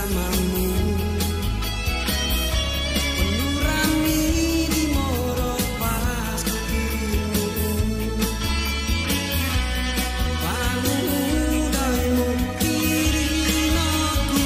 bersamamu. Penuh rami di moro pas ku dirimu. Panuh daimu kirim aku.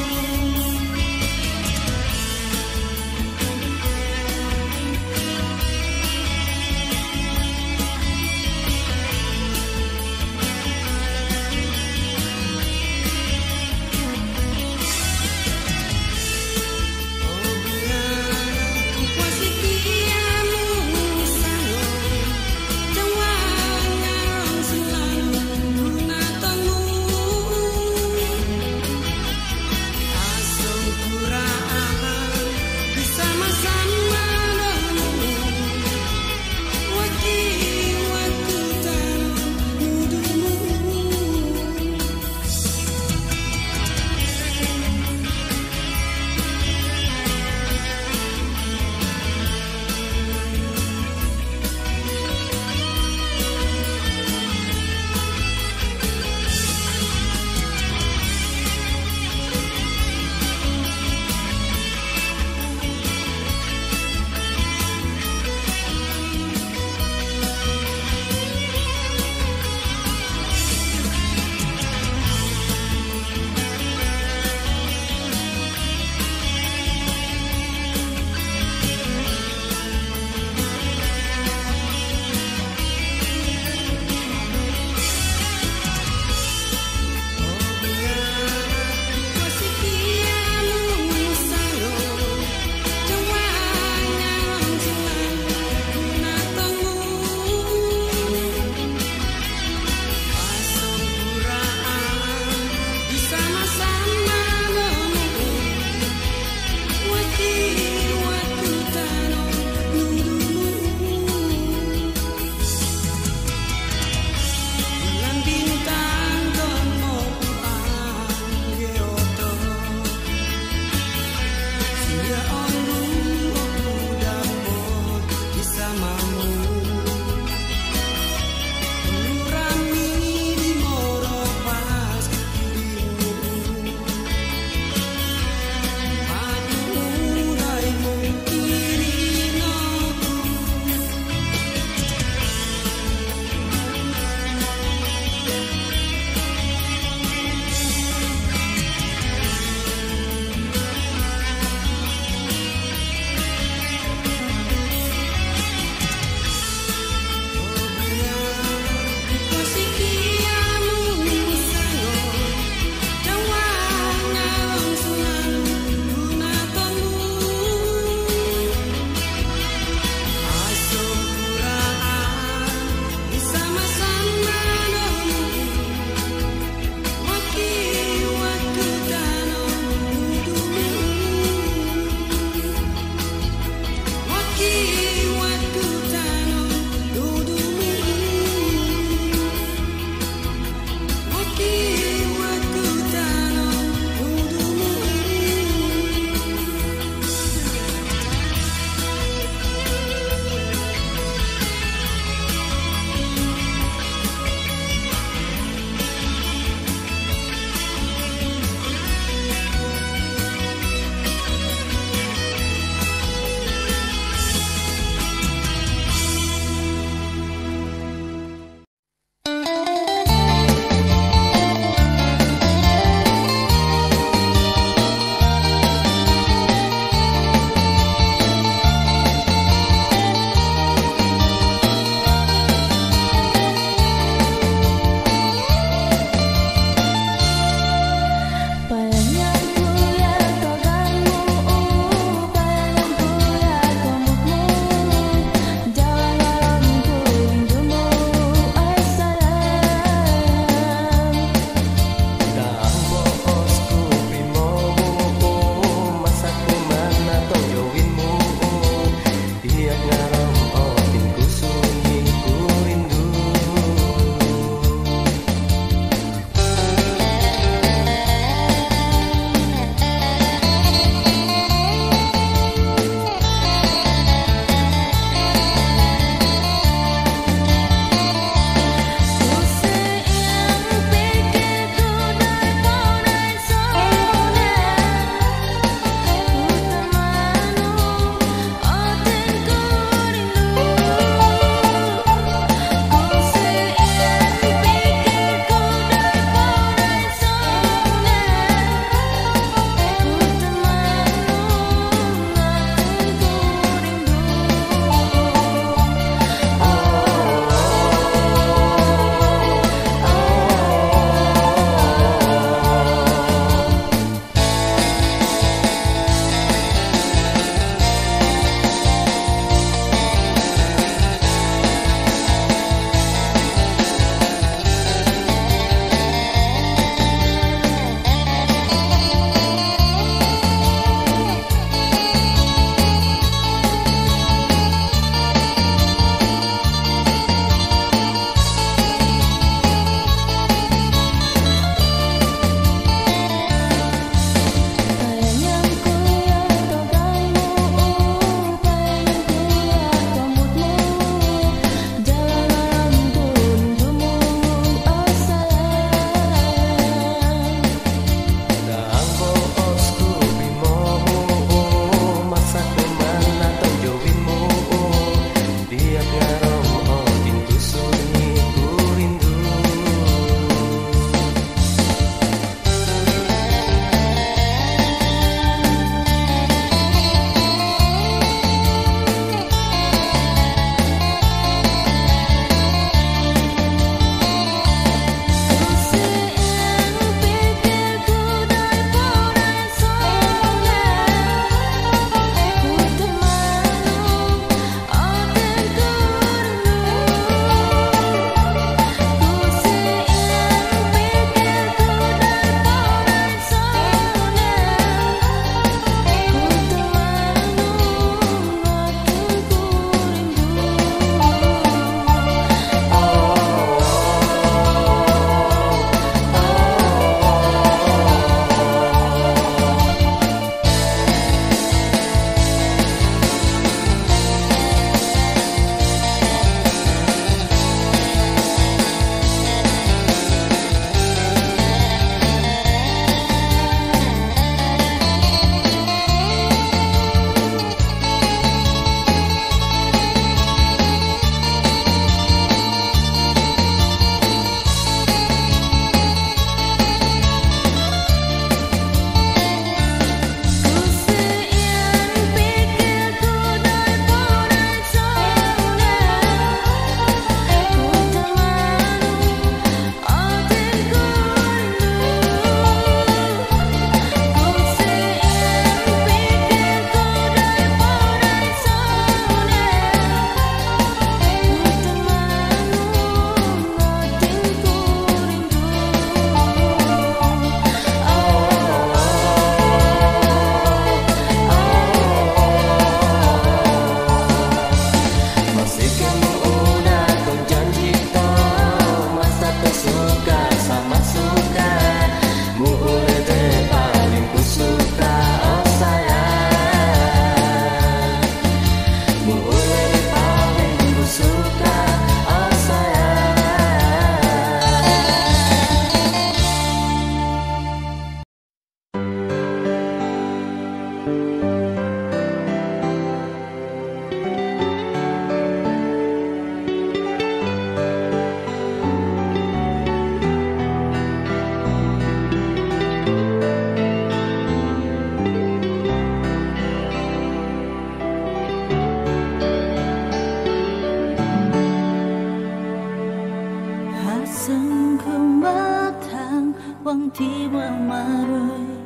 Wang tiwa marui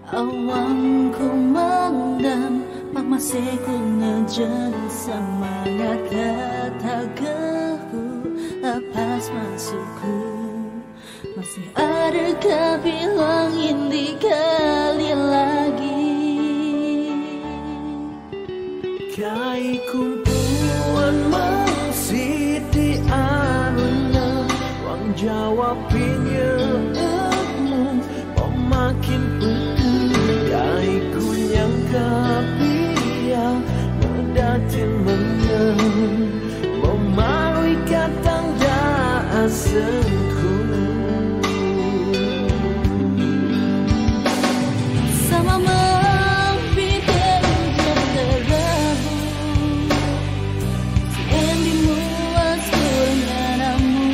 awang ku mendam mak masih ku ngejen semangat kataku lepas masukku masih adakah bilang ini kali lagi kai kumpulan masih di aruna wang jawabnya makin penuh kaiku yang kapia mendatin menang memalui katang daasengku sama membikin tergabung yang dimuat kuranganamu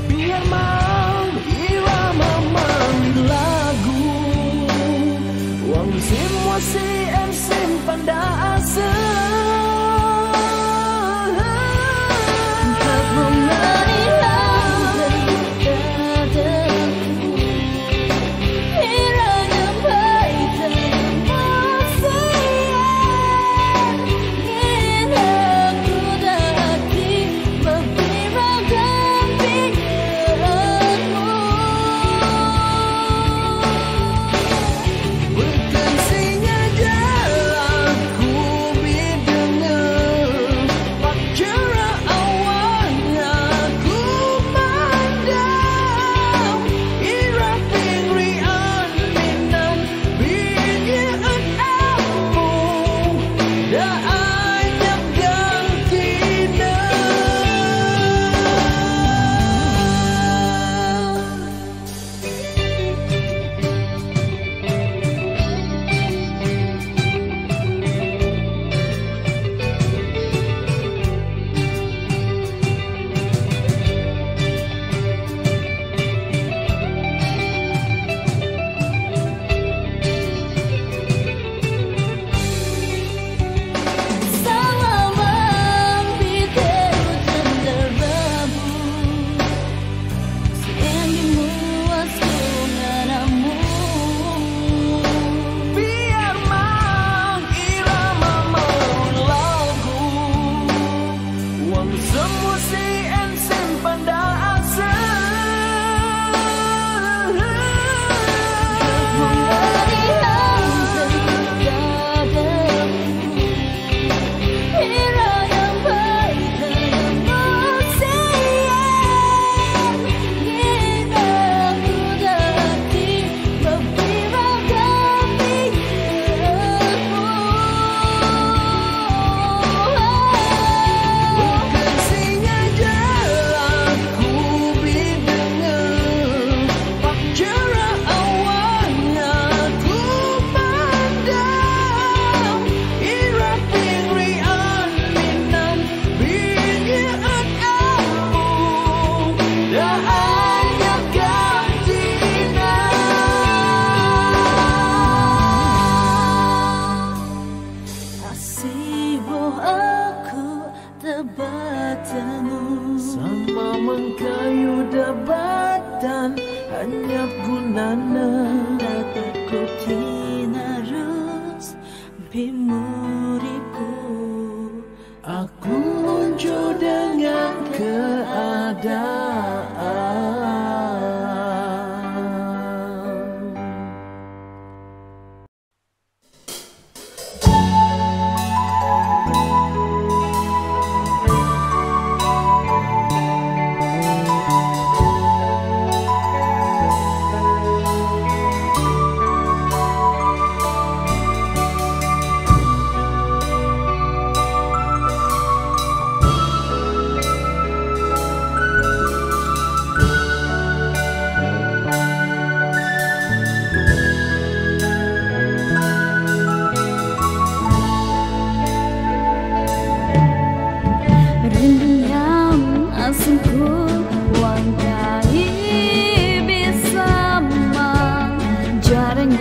biar semua si simpan asa untuk mengenai dadaku kiranya baik dan masih ingin aku dati memberikan pikiranmu bukan singa jalanku.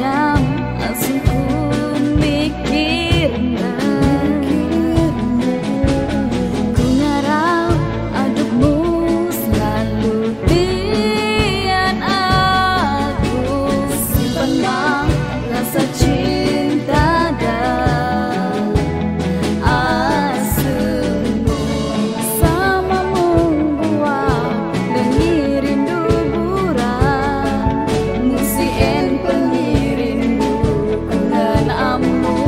nyam asungku mikirna ku ngarang adukmu selalu biar aku simpan rasa cinta dan asungmu sama membuat dengi rindu buram musien pengirindu dengan amu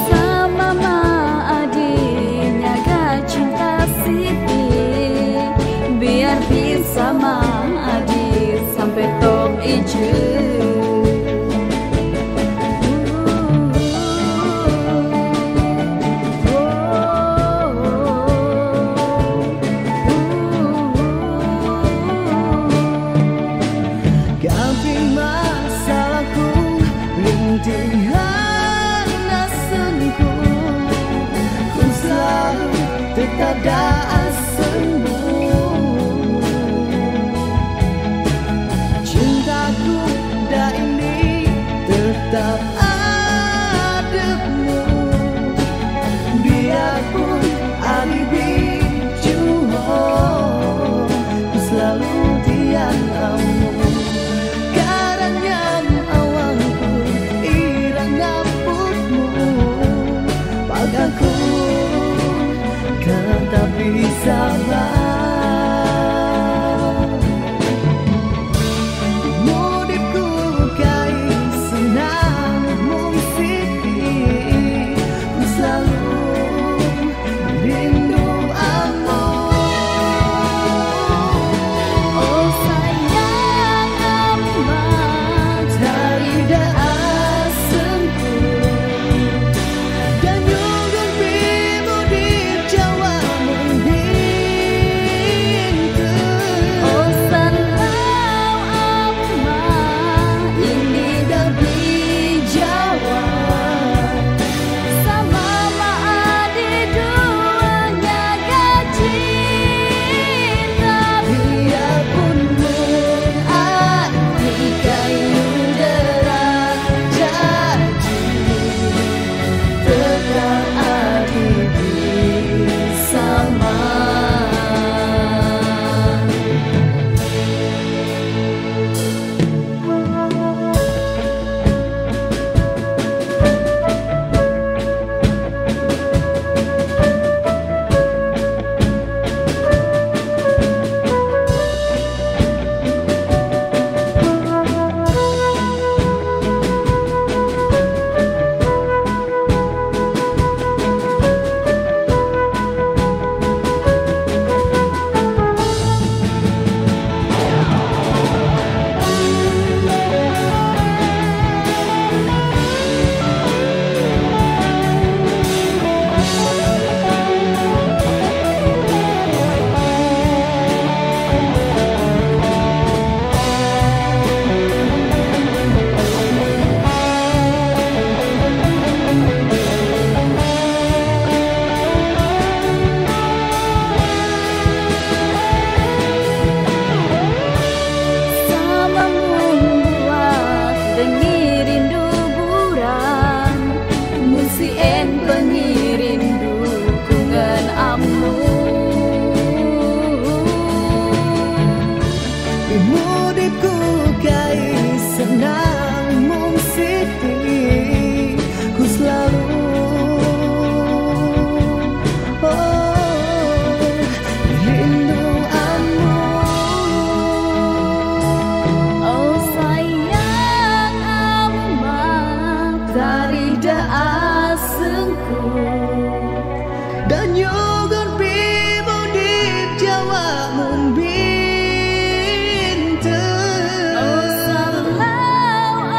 sama ma adiknya gak cinta siti biar bisa ma adik sampai top ijo. Gamping masalahku, rintihan asengku, ku selalu tetap asengmu. Cintaku dah ini tetap adekmu, biarpun ada bijuho, ku selalu diam kamu. Aku kan tak bisa mudikku kai senang musiki ku selalu rindu amu. Oh sayang amat Dari asengku dan mudikku kai senang musiki ku selalu rindu amu. oh sayang amat dari asengku Dan yogon pimu di Jawa mumbin. oh salau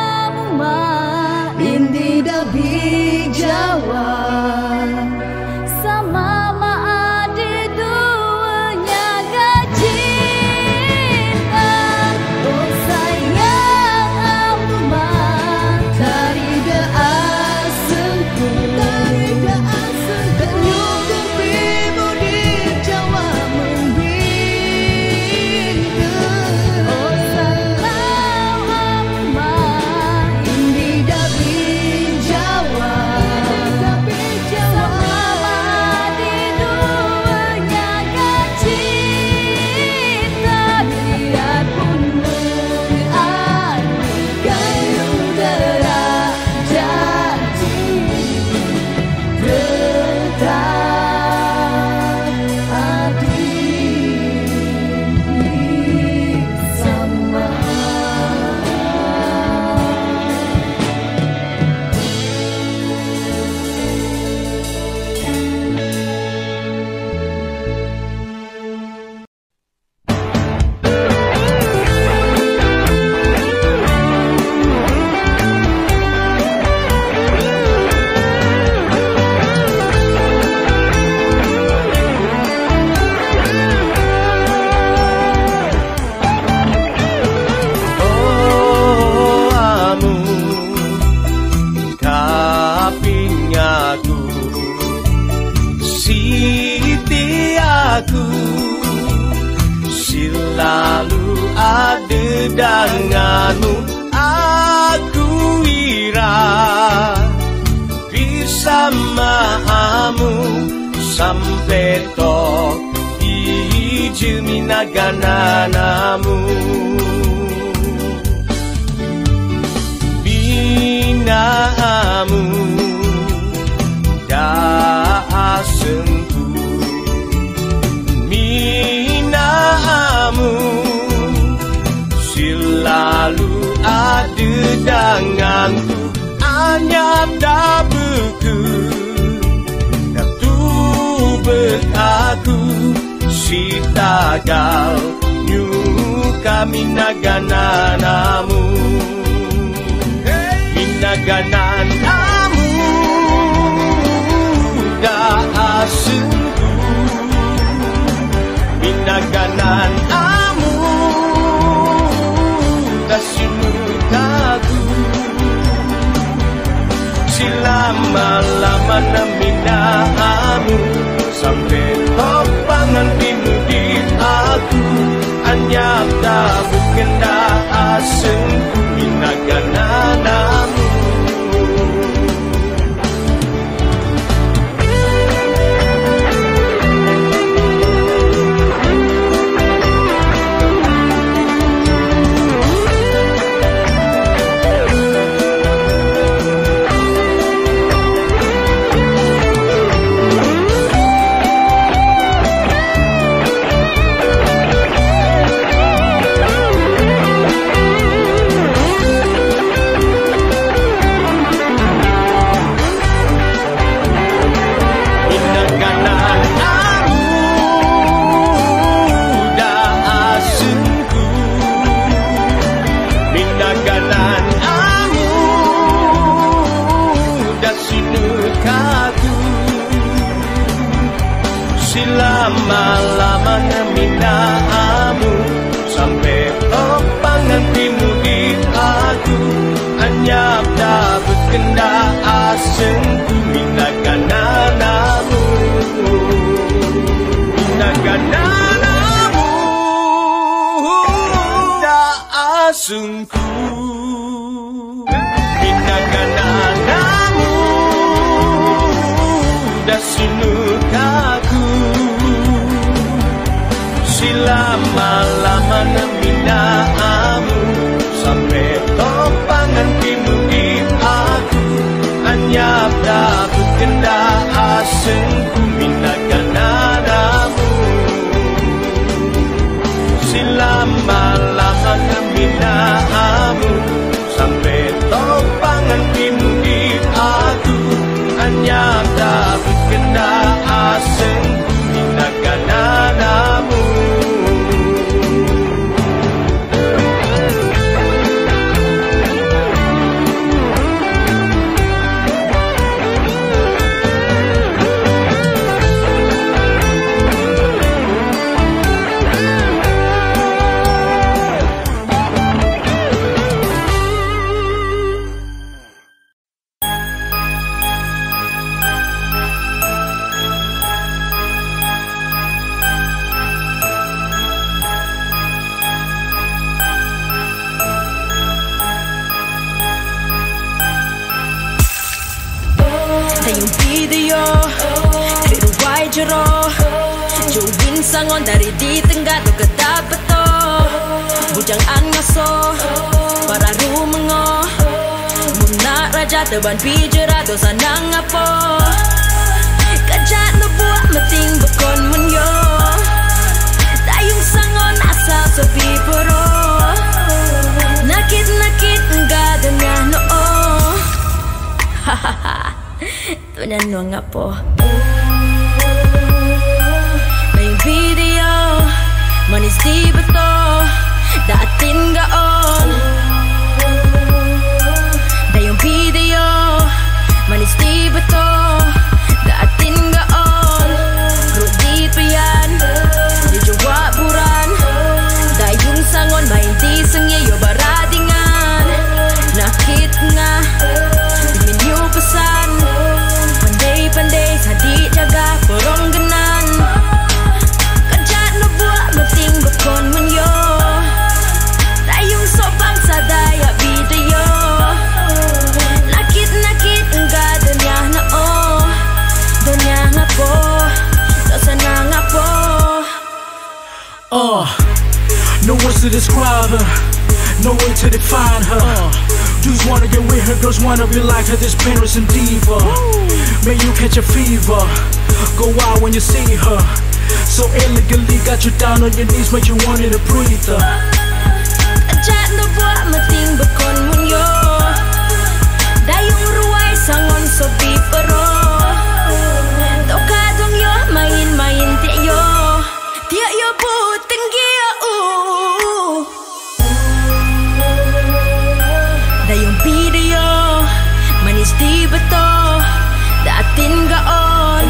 denganmu aku ira bersamamu sampai toh ijemi nagananamu binamu dasengku minamu selalu ada denganku hanya tak beku tak tubek aku si tagal nyu kami nagananamu minagananamu dah asengku minagananamu dah sinukaku selama-lama naminamu sampai topangan pinudit aku hanya tak berkenda asengku minagananamu lama-lama naminamu sampai topangan pinudit aku hanya tak berkenda asengku minagananamu minagananamu tak asengku minagananamu dah sinukaku lama-lama naminamu sampai topangan pinudit aku hanya tak berkenda asengku minagananamu selama-lama naminamu sampai topangan pinudit aku hanya tak berkenda asengku minagananamu sangon dari di tengah do kedapeto bujang angaso para rumengo muna raja teban pijera do sanang apo kajat no buat meting bekon menyo tayung sangon asal sopi poro nakit enggak dengar no hahaha tunya no ngapo video manis di beto datin gaon dayong video manis di beto datin gaon rudit pian di jawab buran dayung sangon main di sengye yo baradingan nakit nga minyu pesan pandai-pandai sadi jaga porong genan kon menyo tayo no way to define her. Dudes wanna get with her, girls wanna be like her. This Paris and diva. Make you catch a fever. Go out when you see her. So elegantly got you down on your knees, make you want it to breathe her. Ajat na buat mating bakon munyo. Dayung ruway sangon so bipero. Toka dong yo main tiak yo. Tiak yo puteng gia Dayung video manis di beto. Datin gaon.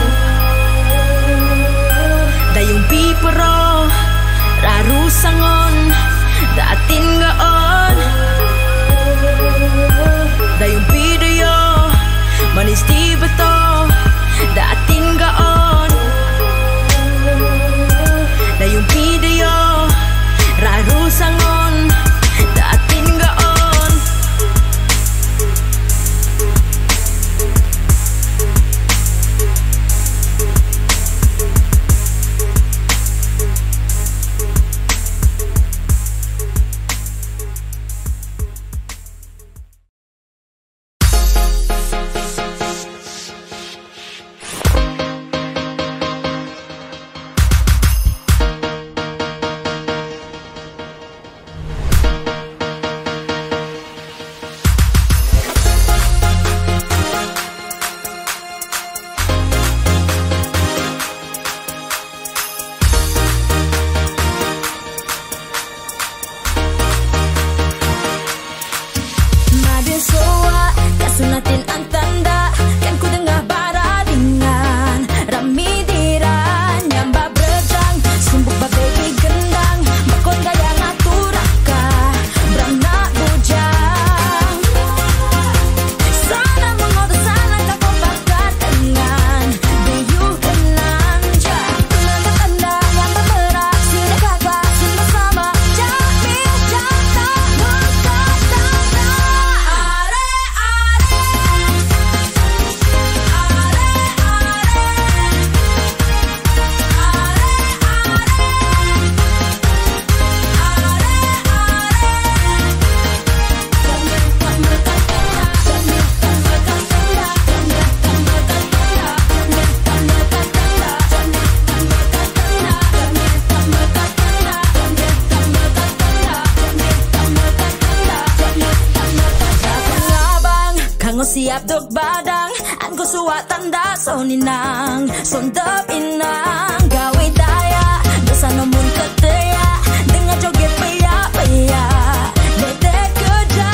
Dayung bipero raru sangon. Datin gaon. Dayung video manis di beto. Datin gaon. Dayung video raru sangon. Datin gaon. Siap dok badang, angko suat tanda soninang, sondap inang, gawe daya, dosa nomun keteya, dengan joget paya. Dede kerja.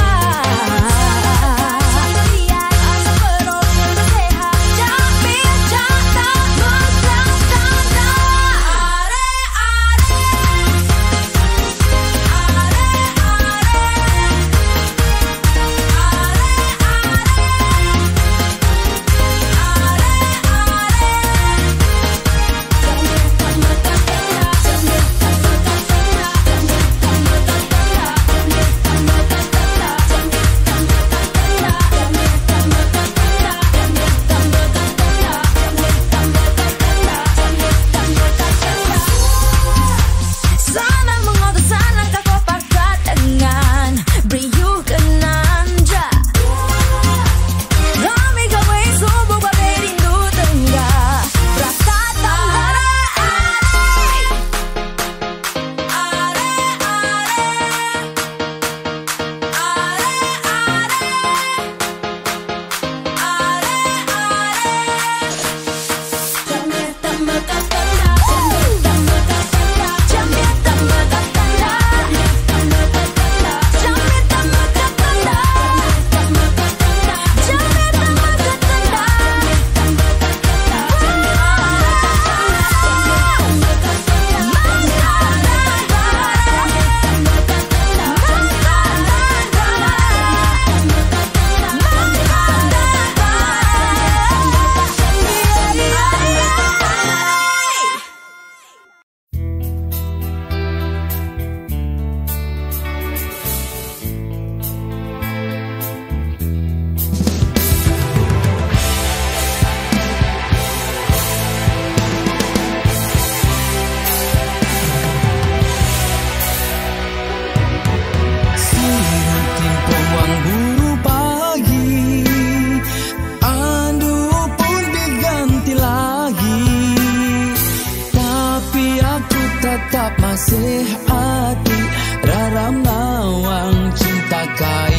Kay